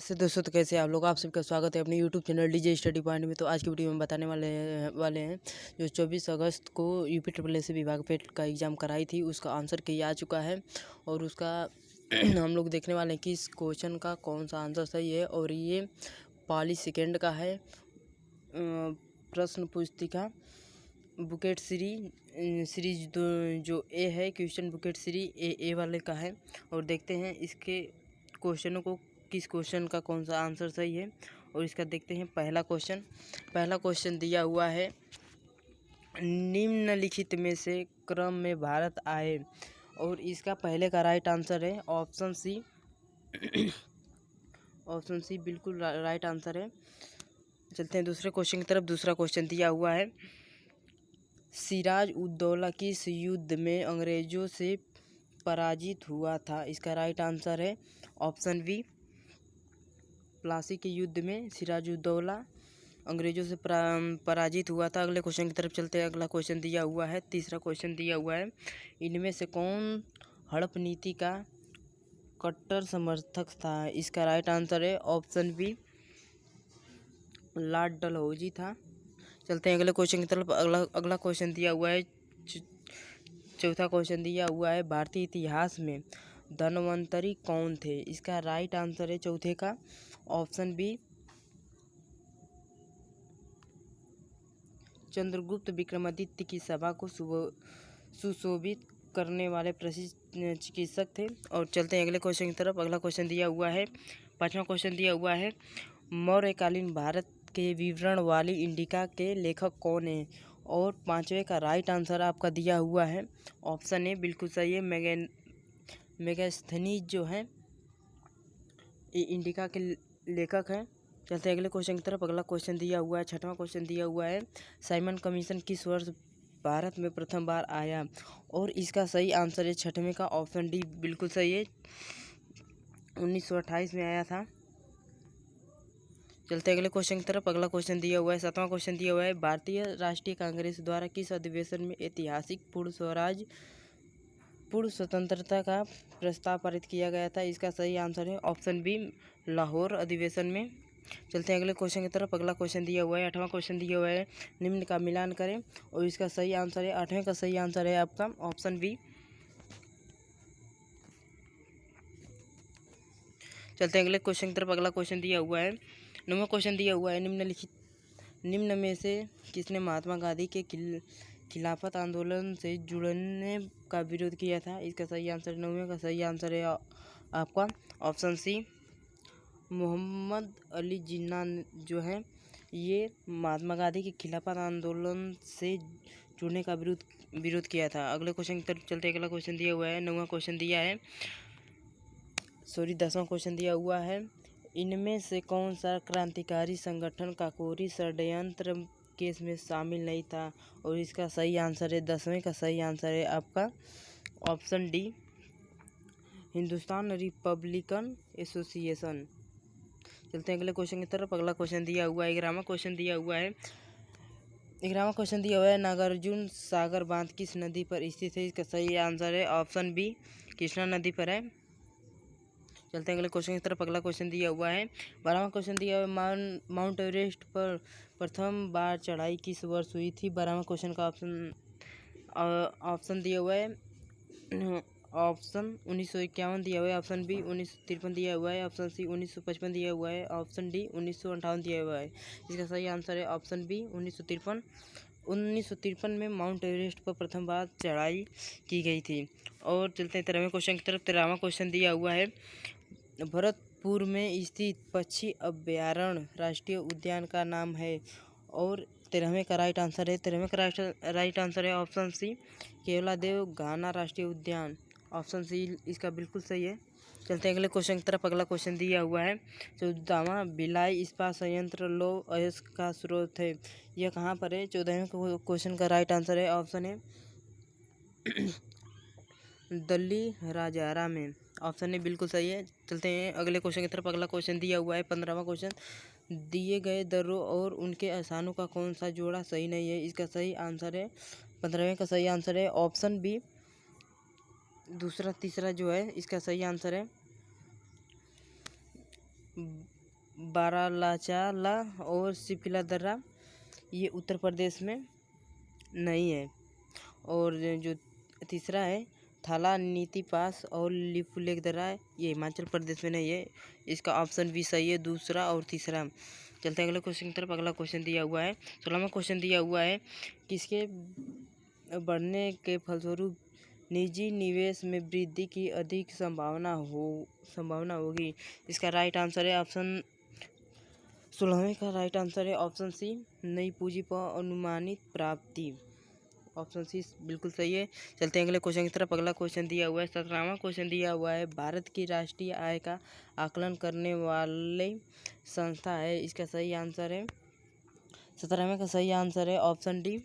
से दोस्तों, तो कैसे हैं आप लोग। आप सबका स्वागत है अपने YouTube channel DJ study point में। तो आज की वीडियो में बताने वाले हैं जो 24 अगस्त को यूपी ट्रिपल एस विभाग पेट का एग्ज़ाम कराई थी, उसका आंसर की आ चुका है। और उसका हम लोग देखने वाले हैं कि इस क्वेश्चन का कौन सा आंसर सही है। और ये पाली सेकेंड का है। प्रश्न पुस्तिका बुकेट सीरीज जो ए है, क्वेश्चन बुकेट सीरीज ए वाले का है। और देखते हैं इसके क्वेश्चनों को, किस क्वेश्चन का कौन सा आंसर सही है। और इसका देखते हैं पहला क्वेश्चन दिया हुआ है, निम्नलिखित में से क्रम में भारत आए। और इसका पहले का राइट आंसर है ऑप्शन सी। ऑप्शन सी बिल्कुल राइट आंसर है। चलते हैं दूसरे क्वेश्चन की तरफ। दूसरा क्वेश्चन दिया हुआ है, सिराज उद दौला किस युद्ध में अंग्रेजों से पराजित हुआ था। इसका राइट आंसर है ऑप्शन बी, प्लासी के युद्ध में सिराज उद दौला अंग्रेजों से पराजित हुआ था। अगले क्वेश्चन की तरफ चलते हैं। अगला क्वेश्चन दिया हुआ है, तीसरा क्वेश्चन दिया हुआ है, इनमें से कौन हड़प नीति का कट्टर समर्थक था। इसका राइट आंसर है ऑप्शन बी, लॉर्ड डलहौजी था। चलते हैं अगले क्वेश्चन की तरफ। अगला क्वेश्चन दिया हुआ है, चौथा क्वेश्चन दिया हुआ है, भारतीय इतिहास में धन्वंतरी कौन थे। इसका राइट आंसर है चौथे का ऑप्शन बी, चंद्रगुप्त विक्रमादित्य की सभा को सुशोभित करने वाले प्रसिद्ध चिकित्सक थे। और चलते हैं अगले क्वेश्चन की तरफ। अगला क्वेश्चन दिया हुआ है, पांचवा क्वेश्चन दिया हुआ है, मौर्यकालीन भारत के विवरण वाली इंडिका के लेखक कौन है। और पांचवे का राइट आंसर आपका दिया हुआ है ऑप्शन ए, बिल्कुल सही है, मेगास्थनीज जो है ये इंडिका के लेखक हैं। चलते हैं अगले क्वेश्चन की तरफ। अगला क्वेश्चन दिया हुआ है, छठवां क्वेश्चन दिया हुआ है, साइमन कमीशन किस वर्ष भारत में प्रथम बार आया। और इसका सही आंसर है छठवें का ऑप्शन डी, बिल्कुल सही है, 1928 में आया था। चलते हैं अगले क्वेश्चन की तरफ। अगला क्वेश्चन दिया हुआ है, सातवां क्वेश्चन दिया हुआ है, भारतीय राष्ट्रीय कांग्रेस द्वारा किस अधिवेशन में ऐतिहासिक पूर्ण स्वतंत्रता का प्रस्ताव पारित किया गया था। इसका सही आंसर है ऑप्शन बी, लाहौर अधिवेशन में। चलते हैं अगले क्वेश्चन की तरफ। अगला क्वेश्चन दिया हुआ है, आठवां क्वेश्चन दिया हुआ है, निम्न का मिलान करें। और इसका सही आंसर है, आठवें का सही आंसर है आपका ऑप्शन बी। चलते हैं अगले क्वेश्चन की तरफ। अगला क्वेश्चन दिया हुआ है, नौवां क्वेश्चन दिया हुआ है, निम्न में से किसने महात्मा गांधी के खिलाफत आंदोलन से जुड़ने का विरोध किया था। इसका सही आंसर, नौवें का सही आंसर है आपका ऑप्शन सी, मोहम्मद अली जिन्ना जो है ये महात्मा गांधी के खिलाफत आंदोलन से जुड़ने का विरोध किया था। अगले क्वेश्चन की तरफ चलते हैं। अगला क्वेश्चन दिया हुआ है, नौवां क्वेश्चन दिया है, 10वां क्वेश्चन दिया हुआ है, इनमें से कौन सा क्रांतिकारी संगठन काकोरी षड्यंत्र केस में शामिल नहीं था। और इसका सही आंसर है, 10वें का सही आंसर है आपका option D, Hindustan Republican association. चलते हैं अगले क्वेश्चन की तरफ। अगला क्वेश्चन दिया हुआ है, 11वां क्वेश्चन दिया हुआ है, 11वां क्वेश्चन दिया हुआ है, नागार्जुन सागर बांध किस नदी पर स्थित है। इसका सही आंसर है ऑप्शन बी, कृष्णा नदी पर है। चलते हैं अगले क्वेश्चन की तरफ। अगला क्वेश्चन दिया हुआ है, 12वां क्वेश्चन दिया हुआ है, माउंट एवरेस्ट पर प्रथम बार चढ़ाई किस वर्ष हुई थी। 12वां क्वेश्चन का ऑप्शन दिया हुआ है, ऑप्शन 1951 दिया हुआ है, ऑप्शन बी 1953 दिया हुआ है, ऑप्शन सी 1955 दिया हुआ है, ऑप्शन डी 1958 दिया हुआ है। इसका सही आंसर है ऑप्शन बी, 1953। 1953 में माउंट एवरेस्ट पर प्रथम बार चढ़ाई की गई थी। और चलते हैं 13वें क्वेश्चन की तरफ। 13वां क्वेश्चन दिया हुआ है, भरतपुर में स्थित पक्षी अभयारण्य राष्ट्रीय उद्यान का नाम है। और 13वें का राइट आंसर है, 13वें का राइट आंसर है ऑप्शन सी, केवलादेव घाना राष्ट्रीय उद्यान, ऑप्शन सी इसका बिल्कुल सही है। चलते हैं अगले क्वेश्चन की तरफ। अगला क्वेश्चन दिया हुआ है, 14वां भिलाई इस्पात संयंत्र लौह अयस्क का स्रोत है, यह कहाँ पर है। 14वें क्वेश्चन का राइट आंसर है ऑप्शन है दिल्ली राजौरा में, ऑप्शन ए बिल्कुल सही है। चलते हैं अगले क्वेश्चन की तरफ। अगला क्वेश्चन दिया हुआ है, 15वां क्वेश्चन, दिए गए दर्रों और उनके स्थानों का कौन सा जोड़ा सही नहीं है। इसका सही आंसर है, 15वें का सही आंसर है ऑप्शन बी, दूसरा तीसरा जो है इसका सही आंसर है बारालाचाला और सिपिला दर्रा ये उत्तर प्रदेश में नहीं है। और जो तीसरा है थाला नीति पास और लिपुलेख दर्रा ये हिमाचल प्रदेश में नहीं है। इसका ऑप्शन भी सही है, दूसरा और तीसरा। चलते हैं अगले क्वेश्चन की तरफ। अगला क्वेश्चन दिया हुआ है 16वां क्वेश्चन दिया हुआ है किसके बढ़ने के फलस्वरूप निजी निवेश में वृद्धि की अधिक संभावना होगी। इसका राइट आंसर है ऑप्शन 16वें का राइट आंसर है ऑप्शन सी, नई पूंजी पर अनुमानित प्राप्ति। ऑप्शन सी बिल्कुल सही है। चलते हैं अगले क्वेश्चन की तरफ। अगला क्वेश्चन दिया हुआ है 17वां क्वेश्चन दिया हुआ है भारत की राष्ट्रीय आय का आकलन करने वाले संस्था है। इसका सही आंसर है 17वें का सही आंसर है ऑप्शन डी।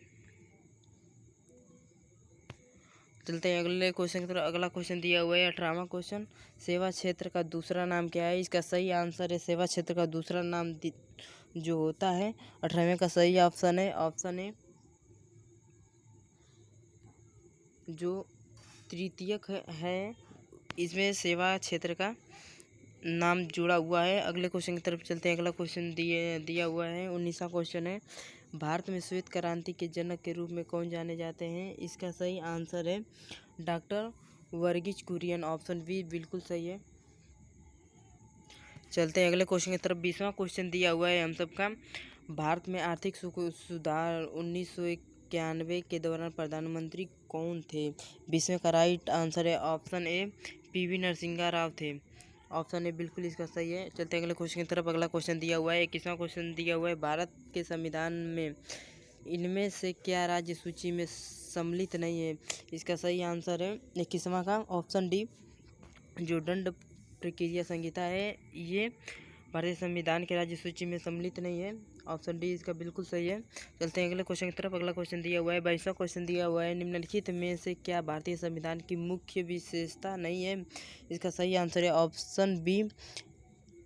चलते हैं अगले क्वेश्चन की तरफ। अगला क्वेश्चन दिया हुआ है 18वां क्वेश्चन सेवा क्षेत्र का दूसरा नाम क्या है। इसका सही आंसर है सेवा क्षेत्र का दूसरा नाम जो होता है 18वें का सही ऑप्शन है ऑप्शन ए, जो तृतीयक है इसमें सेवा क्षेत्र का नाम जुड़ा हुआ है। अगले क्वेश्चन की तरफ चलते हैं। अगला क्वेश्चन दिया हुआ है 19वां क्वेश्चन है भारत में श्वेत क्रांति के जनक के रूप में कौन जाने जाते हैं। इसका सही आंसर है doctor Verghese Kurien. Option B बिल्कुल सही है। चलते हैं अगले क्वेश्चन की तरफ। 20वां क्वेश्चन दिया हुआ है हम सबका भारत में आर्थिक सुधार 1991 के दौरान प्रधानमंत्री कौन थे। 20वें का राइट आंसर है option A, PV Narasimha Rao थे। ऑप्शन ए बिल्कुल इसका सही है। चलते हैं अगले क्वेश्चन की तरफ। अगला क्वेश्चन दिया हुआ है 21वां क्वेश्चन दिया हुआ है भारत के संविधान में इनमें से क्या राज्य सूची में सम्मिलित नहीं है। इसका सही आंसर है 21वां का ऑप्शन डी, जो दंड प्रक्रिया संहिता है ये भारतीय संविधान के राज्य सूची में सम्मिलित नहीं है। ऑप्शन डी इसका बिल्कुल सही है। चलते हैं अगले क्वेश्चन की तरफ। अगला क्वेश्चन दिया हुआ है 22वां क्वेश्चन दिया हुआ है निम्नलिखित में से क्या भारतीय संविधान की मुख्य विशेषता नहीं है। इसका सही आंसर है ऑप्शन बी।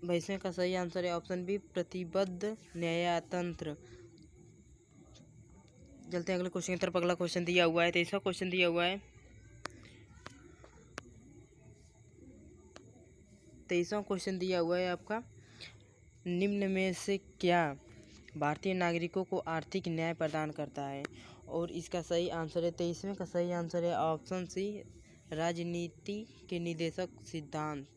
22वें का सही आंसर है ऑप्शन बी, प्रतिबद्ध न्यायतंत्र। चलते हैं अगले क्वेश्चन की तरफ। अगला क्वेश्चन दिया हुआ है 23वां क्वेश्चन दिया हुआ है 23वां क्वेश्चन दिया हुआ है आपका निम्न में से क्या भारतीय नागरिकों को आर्थिक न्याय प्रदान करता है। और इसका सही आंसर है 23वें का सही आंसर है ऑप्शन सी, राजनीति के निदेशक सिद्धांत।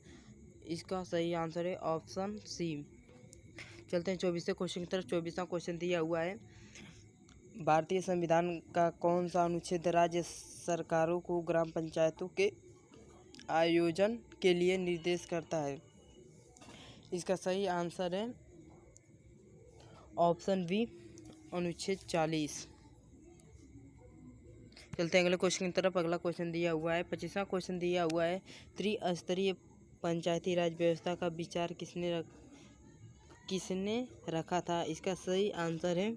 इसका सही आंसर है ऑप्शन सी। चलते हैं 24वें क्वेश्चन की तरफ। 24वां क्वेश्चन दिया हुआ है भारतीय संविधान का कौन सा अनुच्छेद राज्य सरकारों को ग्राम पंचायतों के आयोजन के लिए निर्देश करता है। इसका सही आंसर है ऑप्शन बी, अनुच्छेद 40। चलते हैं अगले क्वेश्चन की तरफ। अगला क्वेश्चन दिया हुआ है 25वां क्वेश्चन दिया हुआ है त्रिस्तरीय पंचायती राज व्यवस्था का विचार किसने रखा था। इसका सही आंसर है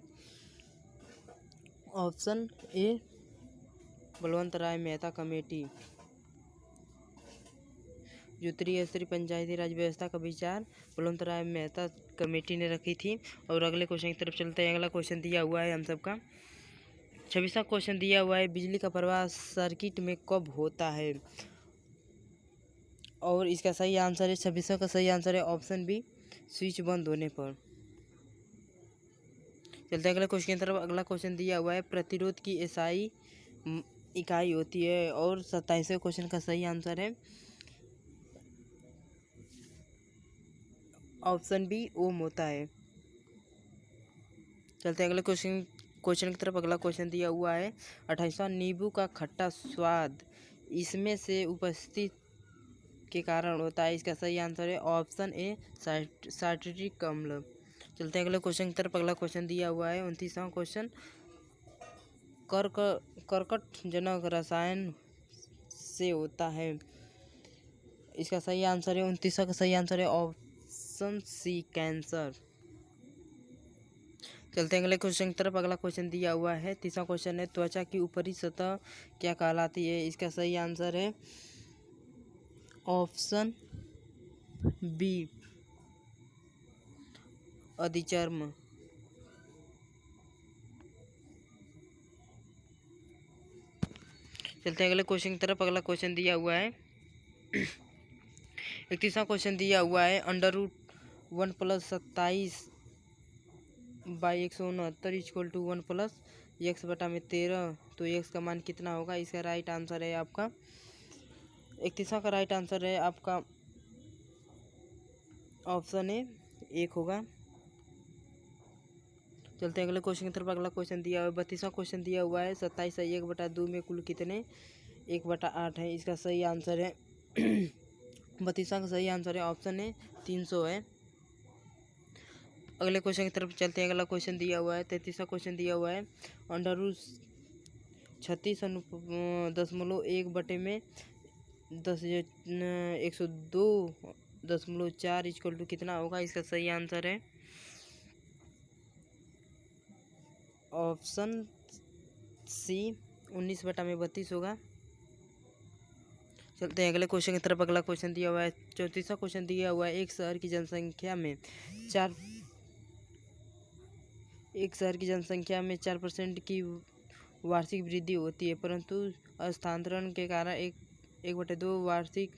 option A, Balwant Rai Mehta committee. जो त्रिस्तरीय पंचायती राज व्यवस्था का विचार बलवंत राय मेहता कमेटी ने रखी थी। और अगले क्वेश्चन की तरफ चलते हैं। अगला क्वेश्चन दिया हुआ है हम सबका 26वां क्वेश्चन दिया हुआ है बिजली का प्रवाह सर्किट में कब होता है। और इसका सही आंसर है 26वां का सही आंसर है ऑप्शन बी, स्विच बंद होने पर। चलते हैं अगले क्वेश्चन की तरफ। अगला क्वेश्चन दिया हुआ है प्रतिरोध की एसआई इकाई होती है। और 27वें क्वेश्चन का सही आंसर है ऑप्शन बी, ओम होता है। चलते हैं अगले क्वेश्चन की तरफ। अगला क्वेश्चन दिया हुआ है 28वां नींबू का खट्टा स्वाद इसमें से उपस्थित के कारण होता है। इसका सही आंसर है ऑप्शन ए, साइट्रिक अम्ल। चलते हैं अगले क्वेश्चन की तरफ। अगला क्वेश्चन दिया हुआ है 29वां क्वेश्चन कर्कटजनक रसायन से होता है। इसका सही आंसर है 29वां का सही आंसर है ऑप्शन सी, कैंसर। चलते हैं अगले क्वेश्चन की तरफ। अगला क्वेश्चन दिया हुआ है 30वां क्वेश्चन है त्वचा की ऊपरी सतह क्या कहलाती है। इसका सही आंसर है ऑप्शन बी, अधिचर्म। चलते हैं अगले क्वेश्चन की तरफ। अगला क्वेश्चन दिया हुआ है 31वां क्वेश्चन दिया हुआ है under root 1+27/169 equal to 1+x/13। तो x का मान कितना होगा? इसका राइट आंसर है आपका 31 का राइट आंसर है आपका ऑप्शन ए 1 होगा। चलते हैं अगले क्वेश्चन की तरफ। अगला क्वेश्चन दिया हुआ है 32वां क्वेश्चन दिया हुआ है 27 से 1/2 में कुल कितने 1/8 है? इसका सही आंसर है 32वां का सही आंसर है ऑप्शन ए 300 है। अगले क्वेश्चन की तरफ चलते हैं। अगला क्वेश्चन दिया हुआ है 33वां क्वेश्चन दिया हुआ है √36.1 में 102.4 इक्वल टू कितना होगा? इसका सही आंसर है ऑप्शन सी 19/32 होगा। चलते हैं अगले क्वेश्चन की तरफ। अगला क्वेश्चन दिया हुआ है 34वां क्वेश्चन दिया हुआ है एक शहर की जनसंख्या में 4% की वार्षिक वृद्धि होती है, परंतु स्थानांतरण के कारण 1/2 वार्षिक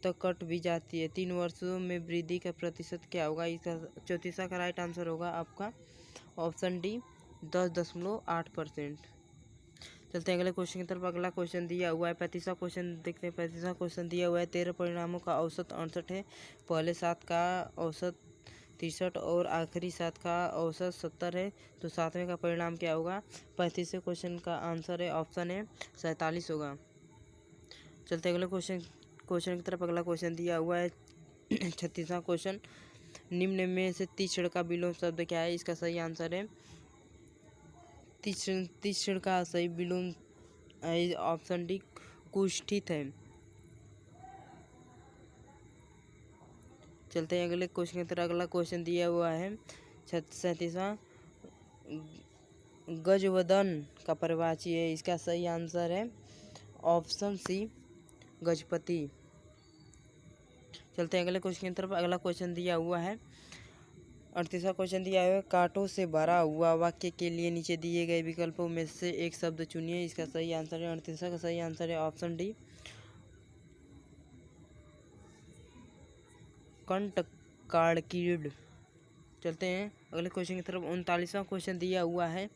तक कट भी जाती है। 3 वर्षों में वृद्धि का प्रतिशत क्या होगा? इसका 34वां का राइट आंसर होगा आपका ऑप्शन डी 10.8%। चलते हैं अगले क्वेश्चन की तरफ। अगला क्वेश्चन दिया हुआ है 35वां क्वेश्चन देखते हैं। 35वां क्वेश्चन दिया हुआ है 13 परिणामों का औसत 68 है, पहले 7 का औसत 63 और आखिरी 7 का औसत 70 है, तो 7वें का परिणाम क्या होगा? 35वें क्वेश्चन का आंसर है ऑप्शन है 47 होगा। चलते हैं अगले क्वेश्चन की तरफ। अगला क्वेश्चन दिया हुआ है 36वां क्वेश्चन निम्न में से तीक्ष्ण का विलोम शब्द क्या है? इसका सही आंसर है तीक्ष्ण का सही विलोम ऑप्शन डी कुष्ठित है। चलते हैं अगले क्वेश्चन की तरफ। अगला क्वेश्चन दिया हुआ है 37वां गजवदन का परिवाची है। इसका सही आंसर है ऑप्शन सी गजपति। चलते हैं अगले क्वेश्चन की तरफ। अगला क्वेश्चन दिया हुआ है 38वां क्वेश्चन दिया हुआ है कांटों से भरा हुआ वाक्य के लिए नीचे दिए गए विकल्पों में से एक शब्द चुनिए। इसका सही आंसर है 38वां का सही आंसर है ऑप्शन डी कंटकाकीड़। चलते हैं अगले क्वेश्चन की तरफ। 39वां क्वेश्चन दिया हुआ है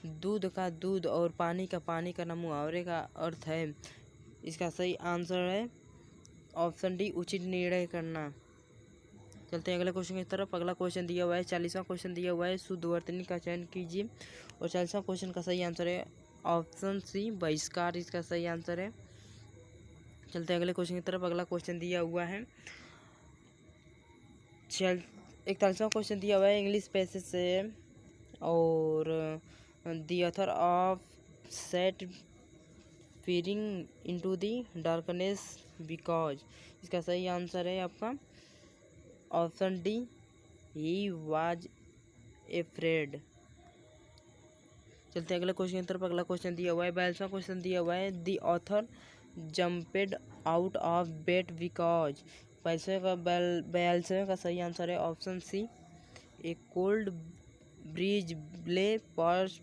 दूध का दूध और पानी का ना मुहावरे का अर्थ है। इसका सही आंसर है ऑप्शन डी उचित निर्णय करना। चलते हैं अगले क्वेश्चन की तरफ। अगला क्वेश्चन दिया हुआ है 40वां क्वेश्चन दिया हुआ है शुद्ध वर्तनी का चयन कीजिए, और 40वां क्वेश्चन का सही आंसर है ऑप्शन सी बहिष्कार। इसका सही आंसर है। चलते हैं अगले क्वेश्चन की तरफ। अगला क्वेश्चन दिया हुआ है 41वां क्वेश्चन दिया हुआ है इंग्लिश पैसेज से और the author of set peering into the darkness because. इसका सही आंसर है आपका option D he was afraid. चलते हैं अगले क्वेश्चन की तरफ। अगला क्वेश्चन दिया हुआ है 42वां क्वेश्चन दिया हुआ है the author jumped out of bed because. 42वें का सही आंसर है option C a cold breeze blew past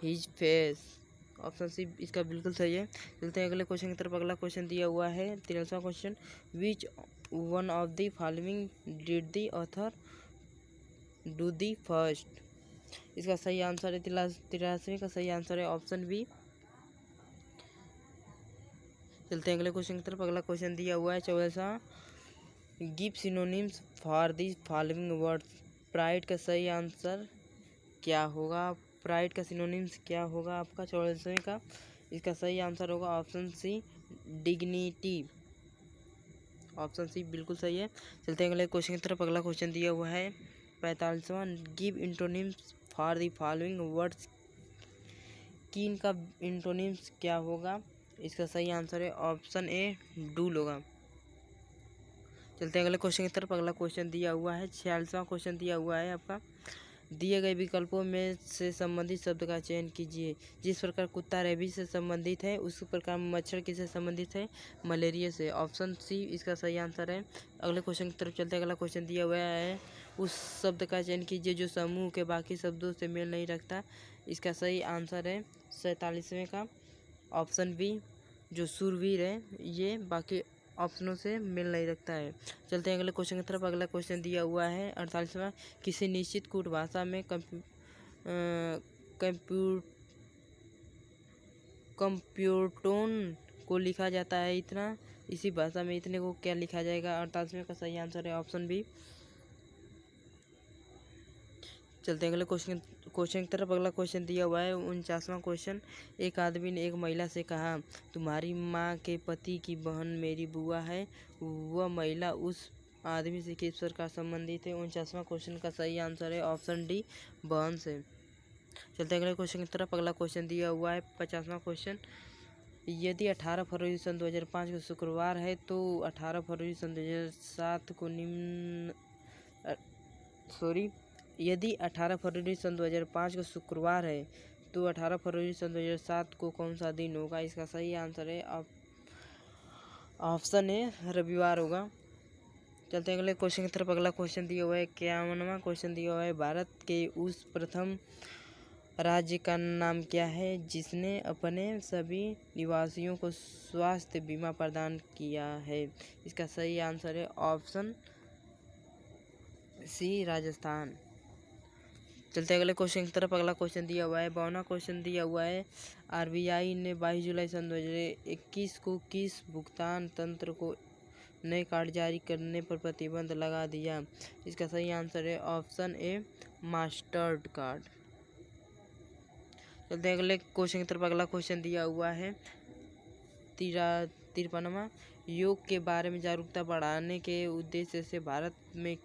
his face. Option C इसका बिल्कुल सही है। चलते हैं अगले क्वेश्चन की तरफ। अगला क्वेश्चन दिया हुआ है 43वां question which one of the following did the author do the first. इसका सही आंसर है 83वें का सही आंसर है ऑप्शन बी। चलते हैं अगले क्वेश्चन की तरफ। अगला क्वेश्चन दिया हुआ है 44वां give synonyms for the following words. Pride का सही आंसर क्या होगा? प्राइड का सिनोनिम्स क्या होगा आपका 44वें का? इसका सही आंसर होगा option C dignity. Option C बिल्कुल सही है। चलते हैं अगले क्वेश्चन की तरफ। अगला क्वेश्चन दिया हुआ है 45वां give antonyms for the following words. Keen का इंटोनिम्स क्या होगा? इसका सही आंसर है ऑप्शन ए डूल होगा। चलते हैं अगले क्वेश्चन की तरफ। अगला क्वेश्चन दिया हुआ है 46वां क्वेश्चन दिया हुआ है आपका दिए गए विकल्पों में से संबंधित शब्द का चयन कीजिए। जिस प्रकार कुत्ता रेबीज से संबंधित है उस प्रकार मच्छर किससे संबंधित है? मलेरिया से। ऑप्शन सी इसका सही आंसर है। अगले क्वेश्चन की तरफ चलते हैं। अगला क्वेश्चन दिया हुआ है उस शब्द का चयन कीजिए जो समूह के बाकी शब्दों से मेल नहीं रखता। इसका सही आंसर है 47वें का ऑप्शन बी जो शूरवीर है ये बाकी ऑप्शनों से मेल नहीं रखता है। चलते हैं अगले क्वेश्चन की तरफ। अगला क्वेश्चन दिया हुआ है 48वां। किसी निश्चित कूट भाषा में कंप्यूटोन को लिखा जाता है इतना, इसी भाषा में इतने को क्या लिखा जाएगा? 48वें का सही आंसर है ऑप्शन बी। चलते हैं अगले क्वेश्चन की तरफ। अगला क्वेश्चन दिया हुआ है 49वां क्वेश्चन। एक आदमी ने एक महिला से कहा, तुम्हारी माँ के पति की बहन मेरी बुआ है। वह महिला उस आदमी से किस प्रकार संबंधित है? 49वां क्वेश्चन का सही आंसर है ऑप्शन डी, बहन से। चलते हैं अगले क्वेश्चन की तरफ। अगला क्वेश्चन दिया हुआ है 50वां क्वेश्चन। यदि 18 फरवरी सन 2005 को शुक्रवार है तो 18 फरवरी सन 2007 को यदि 18 फरवरी सन 2005 को शुक्रवार है तो 18 फरवरी सन 2007 को कौन सा दिन होगा? इसका सही आंसर है ऑप्शन ए, रविवार होगा। चलते हैं अगले क्वेश्चन की तरफ। अगला क्वेश्चन दिया हुआ है 51वां क्वेश्चन दिया हुआ है। भारत के उस प्रथम राज्य का नाम क्या है जिसने अपने सभी निवासियों को स्वास्थ्य बीमा प्रदान किया है? इसका सही आंसर है ऑप्शन सी, राजस्थान। चलते अगले क्वेश्चन की तरफ। अगला क्वेश्चन दिया हुआ है 52वां क्वेश्चन दिया हुआ है। आरबीआई ने 22 जुलाई सन 2021 को किस भुगतान तंत्र को नए कार्ड जारी करने पर प्रतिबंध लगा दिया? इसका सही आंसर है ऑप्शन ए, मास्टर्ड कार्ड। चलते हैं अगले क्वेश्चन की तरफ। अगला क्वेश्चन दिया हुआ है 53वां। योग के बारे में जागरूकता बढ़ाने के उद्देश्य से भारत में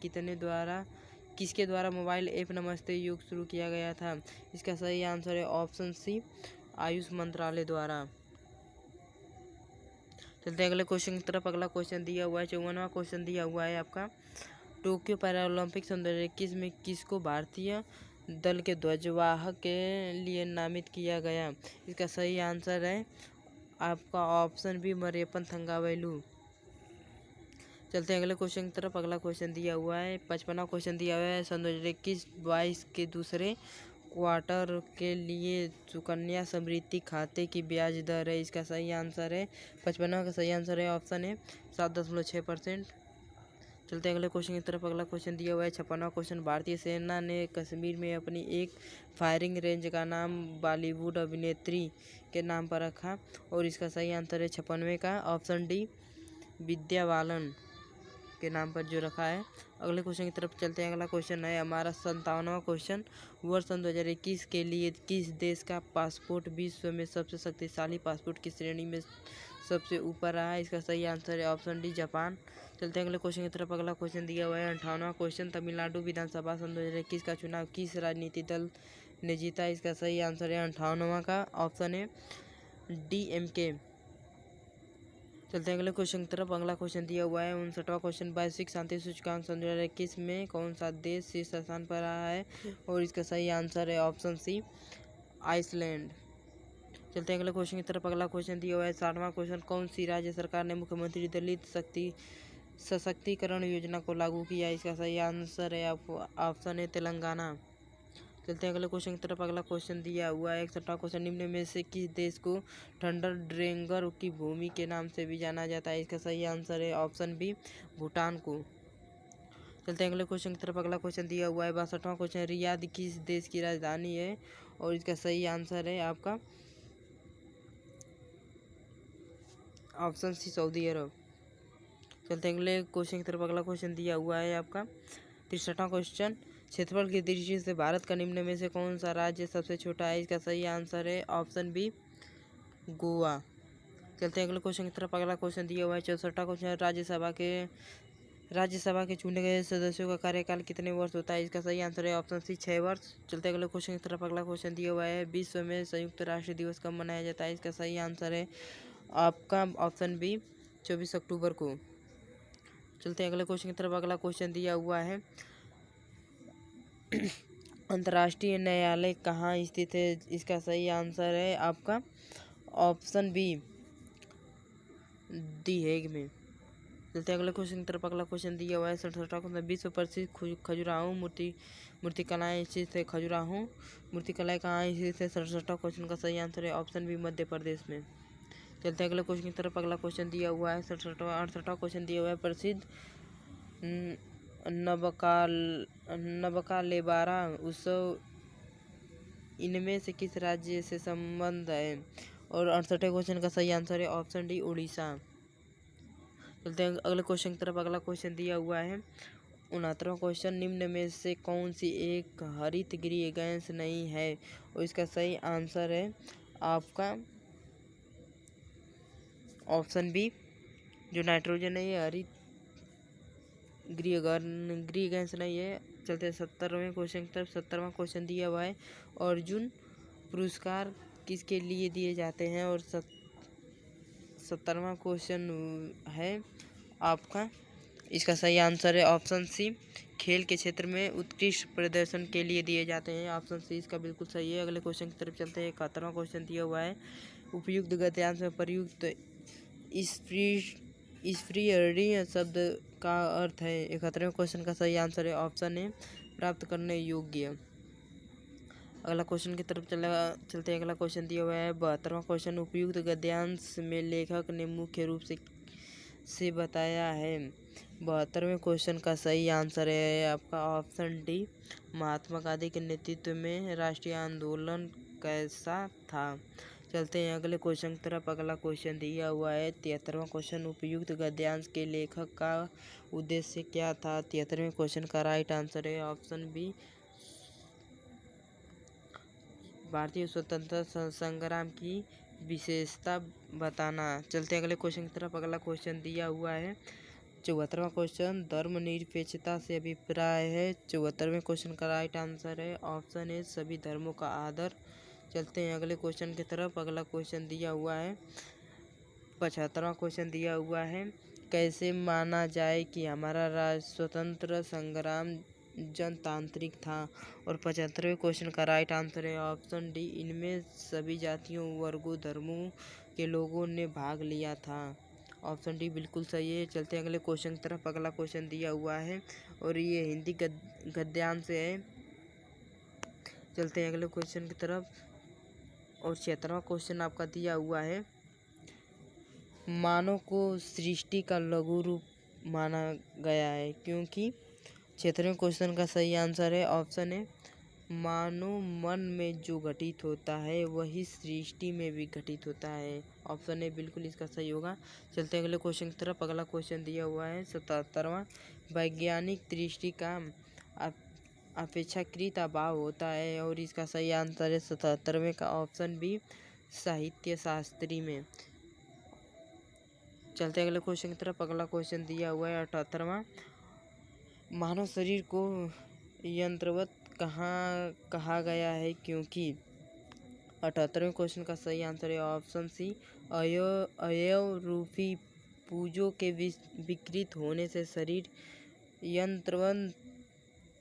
किसके द्वारा मोबाइल ऐप नमस्ते योग शुरू किया गया था? इसका सही आंसर है ऑप्शन सी, आयुष मंत्रालय द्वारा। चलते हैं अगले क्वेश्चन की तरफ। अगला क्वेश्चन दिया हुआ है 54वां क्वेश्चन दिया हुआ है आपका। टोक्यो पैरालंपिक सन 2021 में किसको भारतीय दल के ध्वजवाहक के लिए नामित किया गया? इसका सही आंसर है आपका ऑप्शन बी, मरियप्पन थंगावेलु। चलते हैं अगले क्वेश्चन की तरफ। अगला क्वेश्चन दिया हुआ है 55वां क्वेश्चन दिया हुआ है। सन 2021-22 के दूसरे क्वार्टर के लिए सुकन्या समृद्धि खाते की ब्याज दर है? इसका सही आंसर है 55वां का सही आंसर है ऑप्शन है 7.6%। चलते हैं अगले क्वेश्चन की तरफ। अगला क्वेश्चन दिया हुआ है 56वां क्वेश्चन। भारतीय सेना ने कश्मीर में अपनी एक फायरिंग रेंज का नाम बॉलीवुड अभिनेत्री के नाम पर रखा, और इसका सही आंसर है 56वें का ऑप्शन डी, विद्या बालन के नाम पर जो रखा है। अगले क्वेश्चन की तरफ चलते हैं। अगला क्वेश्चन है हमारा 57वां क्वेश्चन। वर्ष सन 2021 के लिए किस देश का पासपोर्ट विश्व में सबसे शक्तिशाली पासपोर्ट की श्रेणी में सबसे ऊपर रहा है? इसका सही आंसर है ऑप्शन डी, जापान। चलते हैं अगले क्वेश्चन की तरफ। अगला क्वेश्चन दिया हुआ है 58वां क्वेश्चन। तमिलनाडु विधानसभा सन 2021 का चुनाव किस राजनीतिक दल ने जीता? इसका सही आंसर है 58वां का ऑप्शन है DMK। चलते हैं अगले क्वेश्चन की तरफ। अगला क्वेश्चन दिया हुआ है 59वां क्वेश्चन। वैश्विक शांति सूचकांक सन 2021 में कौन सा देश शीर्ष स्थान पर रहा है? और इसका सही आंसर है ऑप्शन सी, आइसलैंड। चलते हैं अगले क्वेश्चन की तरफ। अगला क्वेश्चन दिया हुआ है 60वां क्वेश्चन। कौन सी राज्य सरकार ने मुख्यमंत्री दलित सशक्तिकरण योजना को लागू किया? इसका सही आंसर है ऑप्शन है, तेलंगाना। चलते हैं अगले क्वेश्चन की तरफ। अगला क्वेश्चन दिया हुआ है 61वां क्वेश्चन। निम्न में से किस देश को थंडर ड्रैगन की भूमि के नाम से भी जाना जाता है? इसका सही आंसर है ऑप्शन बी, भूटान को। चलते हैं अगले क्वेश्चन की तरफ। अगला क्वेश्चन दिया हुआ है 62वां क्वेश्चन। रियाद किस देश की राजधानी है? और इसका सही आंसर है आपका ऑप्शन सी, सऊदी अरब। चलते हैं अगले क्वेश्चन की तरफ। अगला क्वेश्चन दिया हुआ है आपका 63वां क्वेश्चन। क्षेत्रफल की दृष्टि से भारत का निम्न में से कौन सा राज्य सबसे छोटा है? इसका सही आंसर है ऑप्शन बी, गोवा। चलते हैं अगले क्वेश्चन की तरफ। अगला क्वेश्चन दिया हुआ है 64वां क्वेश्चन। राज्यसभा के चुने गए सदस्यों का कार्यकाल कितने वर्ष होता है? इसका सही आंसर है ऑप्शन सी, 6 वर्ष। चलते हैं अगले क्वेश्चन की तरफ। अगला क्वेश्चन दिया हुआ है विश्व में संयुक्त राष्ट्र दिवस कब मनाया जाता है? इसका सही आंसर है आपका ऑप्शन बी, 24 अक्टूबर को। चलते हैं अगले क्वेश्चन की तरफ। अगला क्वेश्चन दिया हुआ है अंतर्राष्ट्रीय न्यायालय कहाँ स्थित है? इसका सही आंसर है आपका ऑप्शन बी, दी हेग में। चलते हैं अगले क्वेश्चन की तरफ। अगला क्वेश्चन दिया हुआ है 67वां क्वेश्चन। विश्व प्रसिद्ध खजुराहो मूर्तिकलाएं स्थित है। खजुराहो मूर्तिकलाएं कहाँ स्थित है? 67वां क्वेश्चन का सही आंसर है ऑप्शन बी, मध्य प्रदेश में। चलते हैं अगले क्वेश्चन की तरफ। अगला क्वेश्चन दिया हुआ है 68वां क्वेश्चन दिया हुआ है। प्रसिद्ध नबकालेबारा उत्सव इनमें से किस राज्य से संबंध है? और 68वें क्वेश्चन का सही आंसर है ऑप्शन डी उड़ीसा। चलते हैं अगले क्वेश्चन की तरफ। अगला क्वेश्चन दिया हुआ है 69वां क्वेश्चन, निम्न में से कौन सी एक हरित गृह गैस नहीं है? और इसका सही आंसर है आपका ऑप्शन बी जो नाइट्रोजन है, ये हरित गृह गैस नहीं है। चलते हैं 70वें क्वेश्चन की तरफ। 70वां क्वेश्चन दिया हुआ है अर्जुन पुरस्कार किसके लिए दिए जाते हैं? और 70वां क्वेश्चन है आपका, इसका सही आंसर है ऑप्शन सी खेल के क्षेत्र में उत्कृष्ट प्रदर्शन के लिए दिए जाते हैं। ऑप्शन सी इसका बिल्कुल सही है। अगले क्वेश्चन की तरफ चलते हैं। 71वां क्वेश्चन दिया हुआ है उपयुक्त गद्यांश में प्रयुक्त स्फीयरिंग शब्द का अर्थ है। 71वें क्वेश्चन का सही आंसर है ऑप्शन ए प्राप्त करने योग्य। अगला क्वेश्चन की तरफ चलते हैं। अगला क्वेश्चन दिया हुआ है 72वां क्वेश्चन, उपयुक्त गद्यांश में लेखक ने मुख्य रूप से बताया है। 72वें क्वेश्चन का सही आंसर है आपका ऑप्शन डी महात्मा गांधी के नेतृत्व में राष्ट्रीय आंदोलन कैसा था। चलते हैं अगले क्वेश्चन की तरफ। अगला क्वेश्चन दिया हुआ है 73वां क्वेश्चन, उपयुक्त गद्यांश के लेखक का उद्देश्य क्या था? 73वें क्वेश्चन का राइट आंसर है ऑप्शन बी भारतीय स्वतंत्रता संग्राम की विशेषता बताना। चलते हैं अगले क्वेश्चन की तरफ। अगला क्वेश्चन दिया हुआ है 74वां क्वेश्चन, धर्मनिरपेक्षता से अभिप्राय है। 74वें क्वेश्चन का राइट आंसर है ऑप्शन ए सभी धर्मों का आदर। चलते हैं अगले क्वेश्चन की तरफ। अगला क्वेश्चन दिया हुआ है 75वां क्वेश्चन दिया हुआ है कैसे माना जाए कि हमारा स्वतंत्र संग्राम जनतांत्रिक था? और 75वें क्वेश्चन का राइट आंसर है ऑप्शन डी इनमें सभी जातियों, वर्गों, धर्मों के लोगों ने भाग लिया था। ऑप्शन डी बिल्कुल सही है। चलते हैं अगले क्वेश्चन की तरफ। अगला क्वेश्चन दिया हुआ है और ये हिंदी गद्यांश है। चलते हैं अगले क्वेश्चन की तरफ। और 76वां क्वेश्चन आपका दिया हुआ है मानव को सृष्टि का लघु रूप माना गया है क्योंकि? 76वें क्वेश्चन का सही आंसर है ऑप्शन ए मानव मन में जो घटित होता है वही सृष्टि में भी घटित होता है। ऑप्शन ए बिल्कुल इसका सही होगा। चलते हैं अगले क्वेश्चन की तरफ। अगला क्वेश्चन दिया हुआ है 77वां, वैज्ञानिक दृष्टि का अपेक्षाकृत अभाव होता है। और इसका सही आंसर है 77वें का ऑप्शन बी साहित्य शास्त्री में। चलते हैं अगले क्वेश्चन की तरफ। अगला क्वेश्चन दिया हुआ है 78वां, मानव शरीर को यंत्रवत कहा गया है क्योंकि? 78वें क्वेश्चन का सही आंसर है ऑप्शन सी अवयव रूपी पूजों के विकृत होने से शरीर यंत्रवत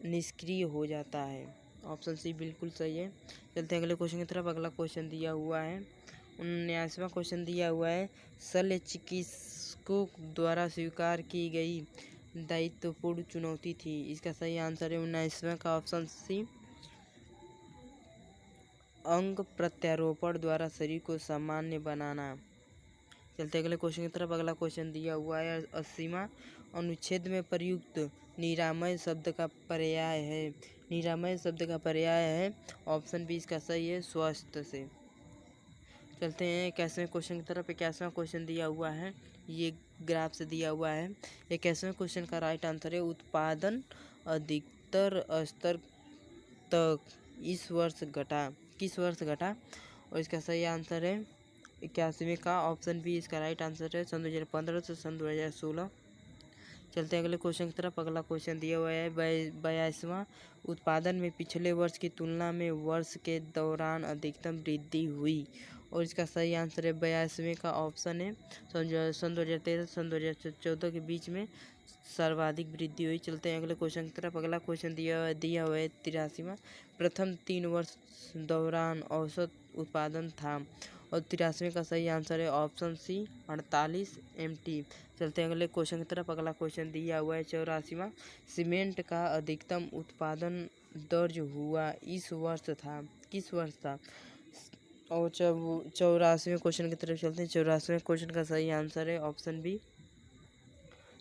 निष्क्रिय हो जाता है। ऑप्शन सी बिल्कुल सही है। चलते हैं अगले क्वेश्चन की तरफ। अगला क्वेश्चन दिया हुआ है 79वां क्वेश्चन दिया हुआ है शल्य चिकित्सकों द्वारा स्वीकार की गई दायित्वपूर्ण चुनौती थी। इसका सही आंसर है 79वां का ऑप्शन सी अंग प्रत्यारोपण द्वारा शरीर को सामान्य बनाना। चलते अगले क्वेश्चन की तरफ। अगला क्वेश्चन दिया हुआ है 80वां, अनुच्छेद में प्रयुक्त निरामय शब्द का पर्याय है। निरामय शब्द का पर्याय है ऑप्शन बी इसका सही है स्वस्थ से। चलते हैं 81वें क्वेश्चन की तरफ। 81वां क्वेश्चन दिया हुआ है, ये ग्राफ से दिया हुआ है। 81वें क्वेश्चन का राइट आंसर है उत्पादन अधिकतर स्तर तक किस वर्ष घटा? और इसका सही आंसर है 81वें का ऑप्शन बी इसका राइट आंसर है सन 2015 से सन 2016। चलते हैं अगले क्वेश्चन की तरफ। अगला क्वेश्चन दिया हुआ है 82वां, उत्पादन में पिछले वर्ष की तुलना में वर्ष के दौरान अधिकतम वृद्धि हुई। और इसका सही आंसर है 82वें का ऑप्शन है सन 2013 से सन 2014 के बीच में सर्वाधिक वृद्धि हुई। चलते हैं अगले क्वेश्चन की तरफ। अगला क्वेश्चन दिया हुआ है 83वां, प्रथम 3 वर्ष दौरान औसत उत्पादन था। और 83वें का सही आंसर है ऑप्शन सी 48 MT। चलते हैं अगले क्वेश्चन की तरफ। अगला क्वेश्चन दिया हुआ है 84वां, सीमेंट का अधिकतम उत्पादन दर्ज हुआ किस वर्ष था? और 84वें क्वेश्चन की तरफ चलते हैं। 84वें क्वेश्चन का सही आंसर है ऑप्शन बी,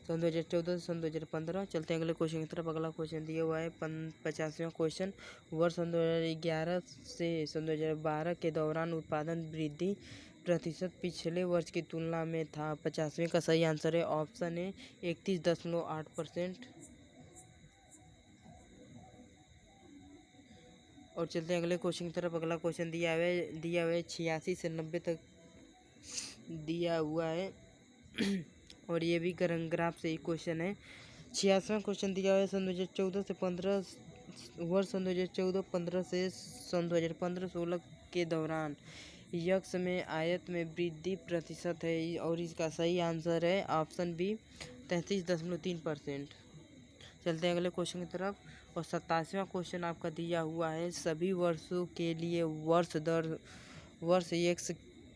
सन 2014 से सन 2015। चलते हैं अगले क्वेश्चन की तरफ। अगला क्वेश्चन दिया हुआ है 50वां क्वेश्चन। वर्ष सन 2011 से सन 2012 के दौरान उत्पादन वृद्धि प्रतिशत पिछले वर्ष की तुलना में था। 50वें का सही आंसर है ऑप्शन ए 31.8%। और चलते हैं अगले क्वेश्चन की तरफ। अगला क्वेश्चन दिया हुआ है 86 से 90 तक दिया हुआ है और ये भी ग्राफ से ही क्वेश्चन है। 86वां क्वेश्चन दिया हुआ है सन 2014 से 15 वर्ष सन 2014-15 से सन 2015-16 के दौरान यक्स में आयत में वृद्धि प्रतिशत है और इसका सही आंसर है ऑप्शन बी 33.3%। चलते हैं अगले क्वेश्चन की तरफ। और 27वां क्वेश्चन आपका दिया हुआ है सभी वर्षों के लिए वर्ष यक्स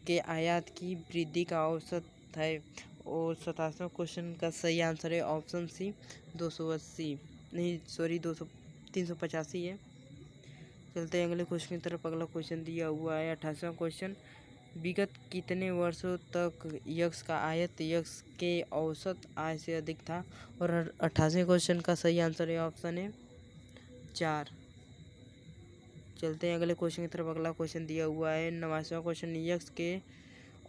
के आयात की वृद्धि का औसत है और 27वां क्वेश्चन का सही आंसर है ऑप्शन सी 280 नहीं सॉरी 385 है। चलते हैं अगले क्वेश्चन की तरफ। अगला क्वेश्चन दिया हुआ है 28वां क्वेश्चन। विगत कितने वर्षों तक यक्स का आयत यक्स के औसत आय से अधिक था और 28वें क्वेश्चन का सही आंसर है ऑप्शन है 4। चलते हैं अगले क्वेश्चन की तरफ। अगला क्वेश्चन दिया हुआ है 89वां क्वेश्चन। यक्स के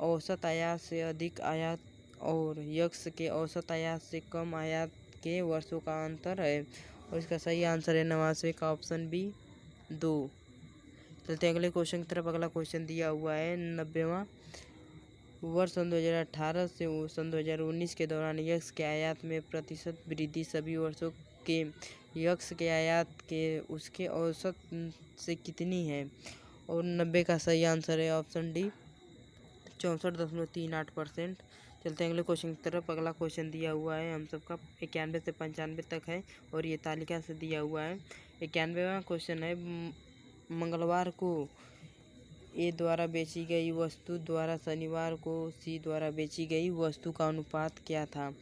औसत आयात से अधिक आयात और यक्स के औसत आयात से कम आयात के वर्षों का अंतर है और इसका सही आंसर है 89वें का ऑप्शन बी 2। चलते हैं अगले क्वेश्चन की तरफ। अगला क्वेश्चन दिया हुआ है 90वां। वर्ष सन 2018 से सन 2019 के दौरान यक्स के आयात में प्रतिशत वृद्धि सभी वर्षों के यक्स के आयात के उसके औसत से कितनी है और 90 का सही आंसर है ऑप्शन डी 64.38%। चलते हैं अगले क्वेश्चन की तरफ। अगला क्वेश्चन दिया हुआ है हम सबका 91 से 95 तक है और ये तालिका से दिया हुआ है। 91वां क्वेश्चन है मंगलवार को ए द्वारा बेची गई वस्तु द्वारा शनिवार को सी द्वारा बेची गई वस्तु का अनुपात क्या था।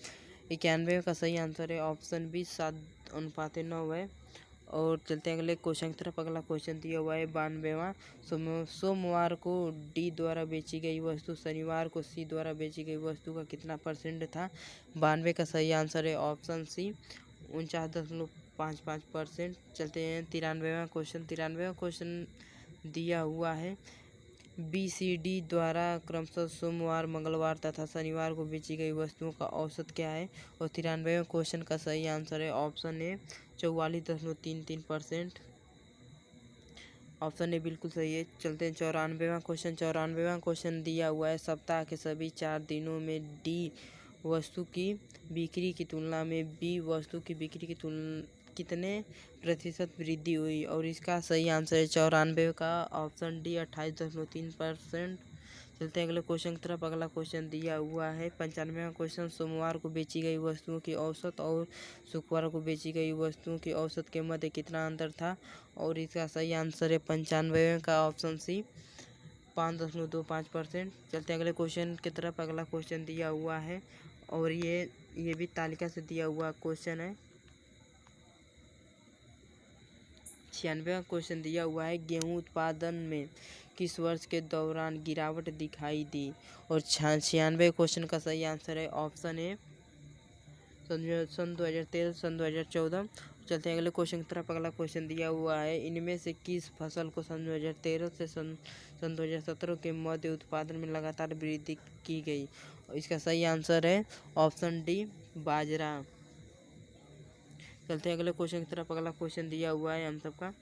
91 का सही आंसर है ऑप्शन बी 7:9 है। और चलते हैं अगले क्वेश्चन की तरफ। अगला क्वेश्चन दिया हुआ है 92वां। सोमवार को डी द्वारा बेची गई वस्तु शनिवार को सी द्वारा बेची गई वस्तु का कितना परसेंट था। 92 का सही आंसर है ऑप्शन सी 49.55%। चलते हैं 93वां क्वेश्चन। 93वां क्वेश्चन दिया हुआ है बी सी डी द्वारा क्रमशः सोमवार मंगलवार तथा शनिवार को बेची गई वस्तुओं का औसत क्या है और 93वें क्वेश्चन का सही आंसर है ऑप्शन ए 44.33%। ऑप्शन ए बिल्कुल सही है। चलते हैं 94वां क्वेश्चन। 94वां क्वेश्चन दिया हुआ है सप्ताह के सभी 4 दिनों में डी वस्तु की बिक्री की तुलना में बी वस्तु की बिक्री की कितने प्रतिशत वृद्धि हुई और इसका सही आंसर है 94 का ऑप्शन डी 28.3%। चलते हैं अगले क्वेश्चन की तरफ। अगला क्वेश्चन दिया हुआ है 95वां क्वेश्चन। सोमवार को बेची गई वस्तुओं की औसत और शुक्रवार को बेची गई वस्तुओं की औसत के मध्य कितना अंतर था और इसका सही आंसर है 95वें का ऑप्शन सी 5.25%। चलते हैं अगले क्वेश्चन की तरफ। अगला क्वेश्चन दिया हुआ है और ये भी तालिका से दिया हुआ क्वेश्चन है। 96वां क्वेश्चन दिया हुआ है गेहूं उत्पादन में किस वर्ष के दौरान गिरावट दिखाई दी और 96वें क्वेश्चन का सही आंसर है ऑप्शन ए सन 2013 सन 2014। चलते हैं अगले क्वेश्चन की तरफ। अगला क्वेश्चन दिया हुआ है इनमें से किस फसल को सन 2013 से सन 2017 के मध्य उत्पादन में लगातार वृद्धि की गई और इसका सही आंसर है ऑप्शन डी बाजरा। चलते हैं अगले क्वेश्चन की तरफ। अगला क्वेश्चन दिया हुआ है हम सबका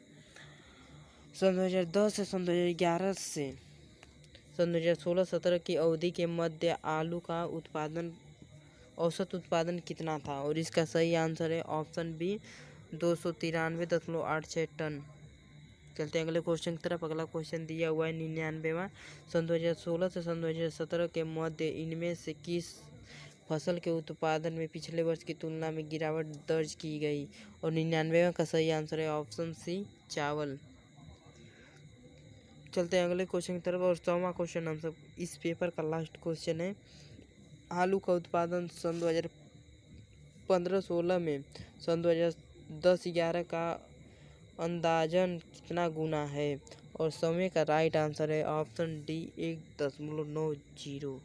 सन 2010 से सन 2011 से सन 2016-17 की अवधि के मध्य आलू का औसत उत्पादन कितना था और इसका सही आंसर है ऑप्शन बी 293.86 टन। चलते हैं अगले क्वेश्चन की तरफ। अगला क्वेश्चन दिया हुआ है 99वां। सन 2016 से सन 2017 के मध्य इनमें से किस फसल के उत्पादन में पिछले वर्ष की तुलना में गिरावट दर्ज की गई और 99वां का सही आंसर है ऑप्शन सी चावल। चलते हैं अगले क्वेश्चन की तरफ। और 100वां क्वेश्चन हम सब इस पेपर का लास्ट क्वेश्चन है। आलू का उत्पादन सन 2015-16 में सन 2010-11 का अंदाजन कितना गुना है। और समय का राइट आंसर है ऑप्शन डी 1.90।